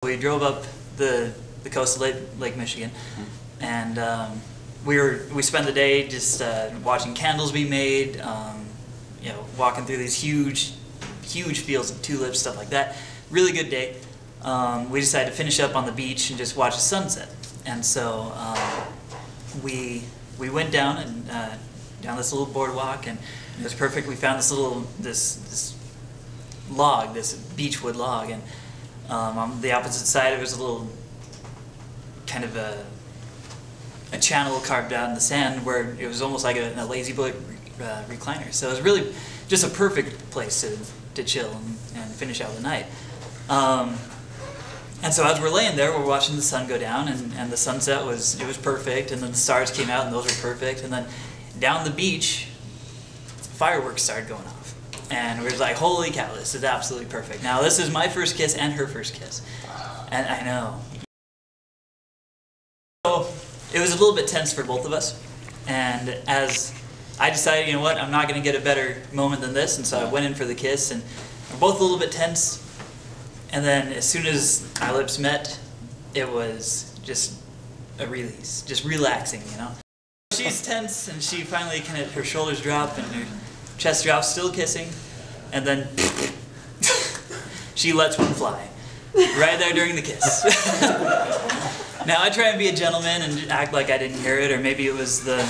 We drove up the coast of Lake Michigan, and we spent the day just watching candles be made, walking through these huge fields of tulips, stuff like that. Really good day. We decided to finish up on the beach and just watch the sunset, and so we went down and down this little boardwalk, and it was perfect. We found this log, this beechwood log, and on the opposite side, there was a little kind of a channel carved out in the sand where it was almost like a lazy boy recliner. So it was really just a perfect place to chill and finish out the night. And so as we're laying there, we're watching the sun go down, and the sunset was perfect, and then the stars came out, and those were perfect, and then down the beach, fireworks started going off. And we were like, holy cow, this is absolutely perfect. Now, this is my first kiss and her first kiss. And I know. So, it was a little bit tense for both of us. And as I decided, you know what, I'm not going to get a better moment than this. And so I went in for the kiss, and we're both a little bit tense. And then as soon as our lips met, it was just a release, just relaxing, you know. She's tense, and she finally her shoulders drop, and her chest drops, still kissing, and then she lets one fly, right there during the kiss. Now I try and be a gentleman and act like I didn't hear it, or maybe it was the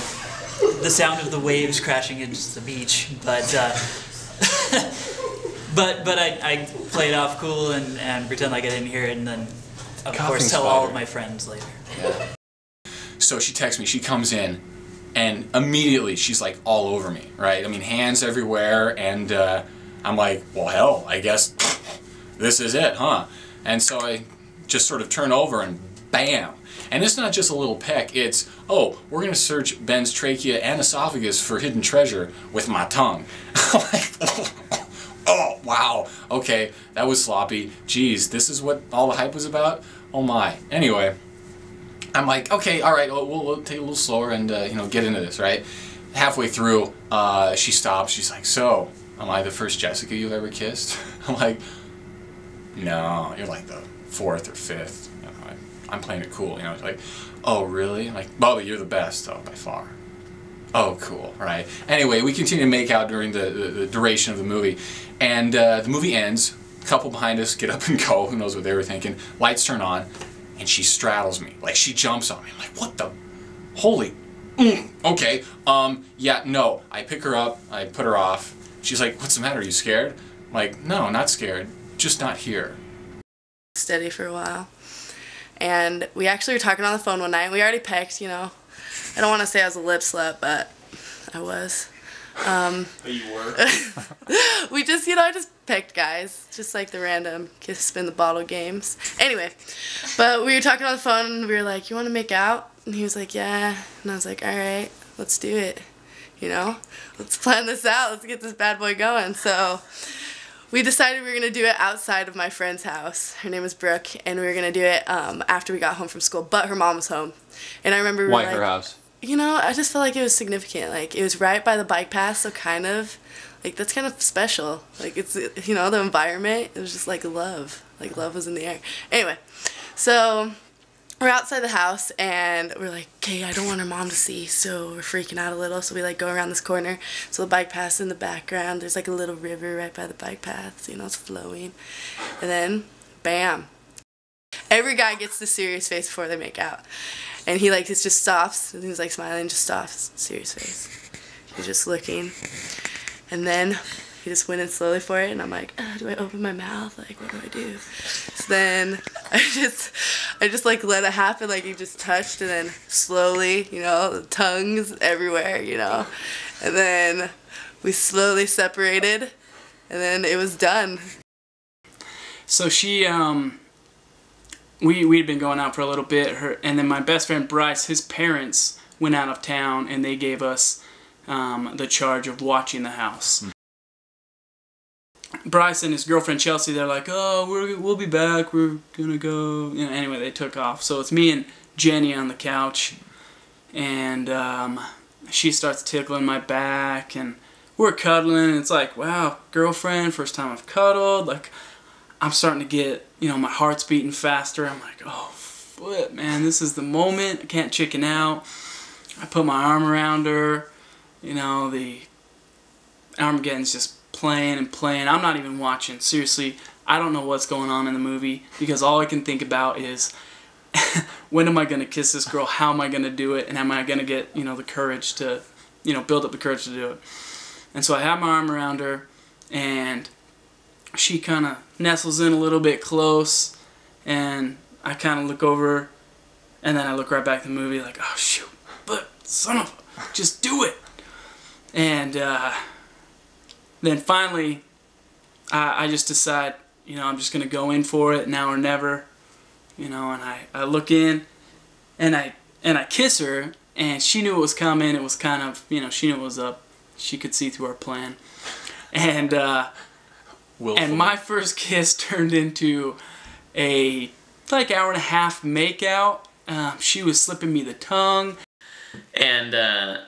sound of the waves crashing against the beach, but but I play it off cool and pretend like I didn't hear it, and then of course tell all of my friends later. Yeah. So she texts me, she comes in, and immediately she's like all over me, right? I mean, hands everywhere, and I'm like, well, hell, I guess this is it, huh? And so I just sort of turn over and bam. And it's not just a little peck, it's, oh, we're going to search Ben's trachea and esophagus for hidden treasure with my tongue. I'm like, oh, wow, okay, that was sloppy. Geez, this is what all the hype was about? Oh my. Anyway, I'm like, okay, all right, we'll take it a little slower and get into this, right? Halfway through, she stops. She's like, so, am I the first Jessica you've ever kissed? I'm like, no, you're like the fourth or fifth. You know, I'm playing it cool. You know, it's like, oh, really? I'm like, Bubba, you're the best, though, by far. Oh, cool, right? Anyway, we continue to make out during the duration of the movie, and the movie ends. A couple behind us get up and go. Who knows what they were thinking? Lights turn on. And she straddles me, like she jumps on me. I'm like, what the, holy, okay, yeah, no. I pick her up, I put her off. She's like, what's the matter, are you scared? I'm like, no, not scared, just not here. Steady for a while. And we actually were talking on the phone one night. We already pecked, you know. I don't want to say I was a lip slut, but I was. You were? We just, I just picked guys, just like the random kiss spin the bottle games. Anyway, but we were talking on the phone, and we were like, you want to make out? And he was like, yeah. And I was like, all right, let's do it. Let's plan this out. Let's get this bad boy going. So we decided we were going to do it outside of my friend's house. Her name was Brooke, and we were going to do it after we got home from school, but her mom was home. And I remember we were Why like, her house? I just felt like it was significant. Like, it was right by the bike path, so kind of, like, that's kind of special. Like, it's, the environment, it was just like love. Like, love was in the air. Anyway, so we're outside the house, and we're like, okay, I don't want her mom to see, so we're freaking out a little. So we, like, go around this corner. So the bike path's in the background. There's, like, a little river right by the bike path, so, it's flowing. And then, bam. Every guy gets the serious face before they make out. And he just stops, and he's like smiling, just stops, serious face. He's just looking. And then he just went in slowly for it, and I'm like, do I open my mouth? Like, what do I do? So then I just like let it happen, like he just touched, and then slowly, the tongues everywhere, And then we slowly separated, and then it was done. So she, we'd been going out for a little bit, and then my best friend Bryce, his parents went out of town, and they gave us the charge of watching the house. Bryce and his girlfriend Chelsea, they're like, oh, we'll be back, we're gonna go. Anyway, they took off. So it's me and Jenny on the couch, and she starts tickling my back, and we're cuddling, and it's like, wow, girlfriend, first time I've cuddled. Like, I'm starting to get you know, my heart's beating faster. I'm like, oh, flip, man, this is the moment. I can't chicken out. I put my arm around her. You know, the Armageddon's just playing and playing. I'm not even watching. Seriously, I don't know what's going on in the movie because all I can think about is when am I going to kiss this girl? How am I going to do it? And am I going to get, you know, the courage to, you know, build up the courage to do it? And so I have my arm around her, and she kind of nestles in a little bit close, and I kind of look over, and then I look right back at the movie like, oh, shoot, but son of a, just do it. And then finally, I just decide, you know, I'm just going to go in for it now or never, you know, and I look in, and I kiss her, and she knew it was coming. It was kind of, you know, she knew it was up. She could see through our plan. And my first kiss turned into a like hour and a half makeout. She was slipping me the tongue. And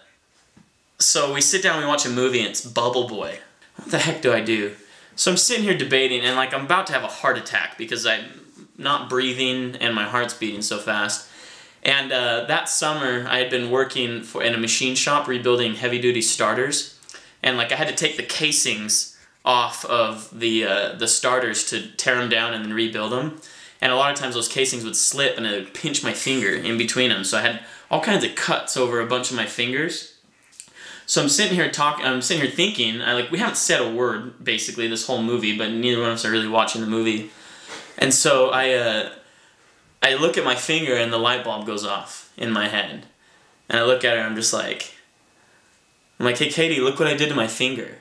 so we sit down, we watch a movie, and it's Bubble Boy. What the heck do I do? So I'm sitting here debating, and like I'm about to have a heart attack because I'm not breathing and my heart's beating so fast. And that summer, I had been working in a machine shop rebuilding heavy-duty starters, and like I had to take the casings off of the starters to tear them down and then rebuild them. And a lot of times those casings would slip, and it would pinch my finger in between them. So I had all kinds of cuts over a bunch of my fingers. So I'm sitting here thinking, we haven't said a word basically this whole movie, but neither one of us are really watching the movie. And so I look at my finger, and the light bulb goes off in my head. And I look at her, I'm like, hey Katie, look what I did to my finger.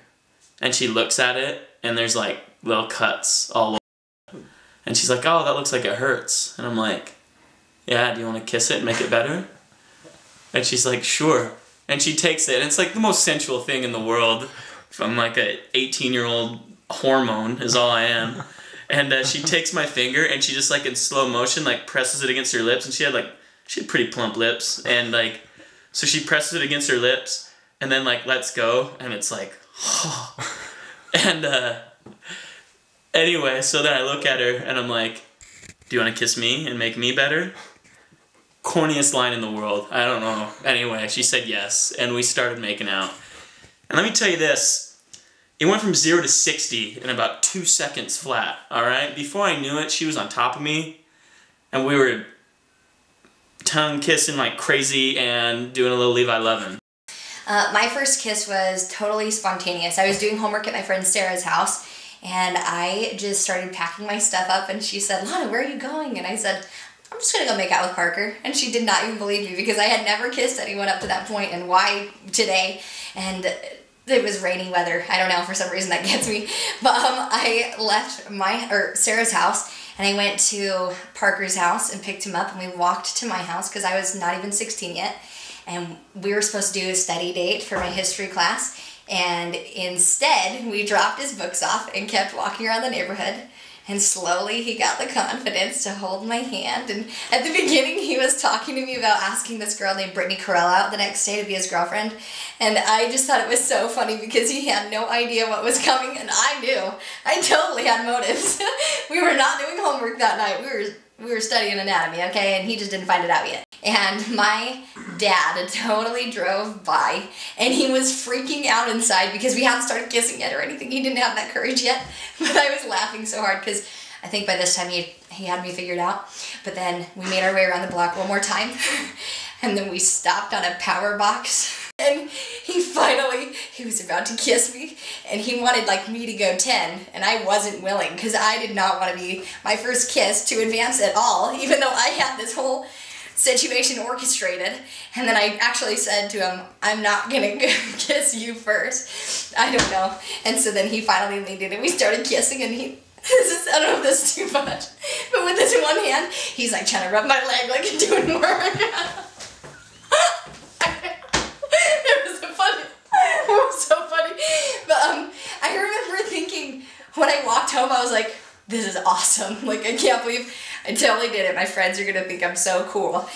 And she looks at it, and there's like little cuts all over. And she's like, oh, that looks like it hurts. And I'm like, yeah, do you want to kiss it and make it better? And she's like, sure. And she takes it, and it's like the most sensual thing in the world. I'm like a 18-year-old hormone is all I am. And she takes my finger, and she just like in slow motion like presses it against her lips, and she had pretty plump lips, and like so she presses it against her lips, and then like lets go, and it's like, oh. And anyway, so then I look at her, and I'm like, do you want to kiss me and make me better? Corniest line in the world. I don't know. Anyway, she said yes, and we started making out. And let me tell you this. It went from 0 to 60 in about 2 seconds flat, alright? Before I knew it, she was on top of me, and we were tongue kissing like crazy and doing a little Levi Lovin'. My first kiss was totally spontaneous. I was doing homework at my friend Sarah's house, and I just started packing my stuff up, and she said, Lana, where are you going? And I said, I'm just going to go make out with Parker. And she did not even believe me because I had never kissed anyone up to that point, and why today? And it was rainy weather. I don't know, for some reason that gets me. But I left Sarah's house, and I went to Parker's house and picked him up, and we walked to my house because I was not even 16 yet. And we were supposed to do a study date for my history class, and instead we dropped his books off and kept walking around the neighborhood. And slowly he got the confidence to hold my hand. And at the beginning he was talking to me about asking this girl named Brittany Corell out the next day to be his girlfriend. And I just thought it was so funny because he had no idea what was coming, and I knew. I totally had motives. We were not doing homework that night. We were studying anatomy, okay? And he just didn't find it out yet. And my dad totally drove by, and he was freaking out inside because we hadn't started kissing yet or anything. He didn't have that courage yet. But I was laughing so hard because I think by this time he had me figured out. But then we made our way around the block one more time, and then we stopped on a power box. And he was about to kiss me, and he wanted like me to go 10, and I wasn't willing because I did not want to be my first kiss to advance at all, even though I had this whole situation orchestrated. And then I actually said to him, I'm not gonna kiss you first. I don't know. And so then he finally leaned in, and we started kissing, and I don't know if this is too much, but with this one hand, he's like trying to rub my leg like doing work. It was so funny. But I remember thinking when I walked home, I was like, this is awesome. Like, I can't believe I totally did it. My friends are going to think I'm so cool.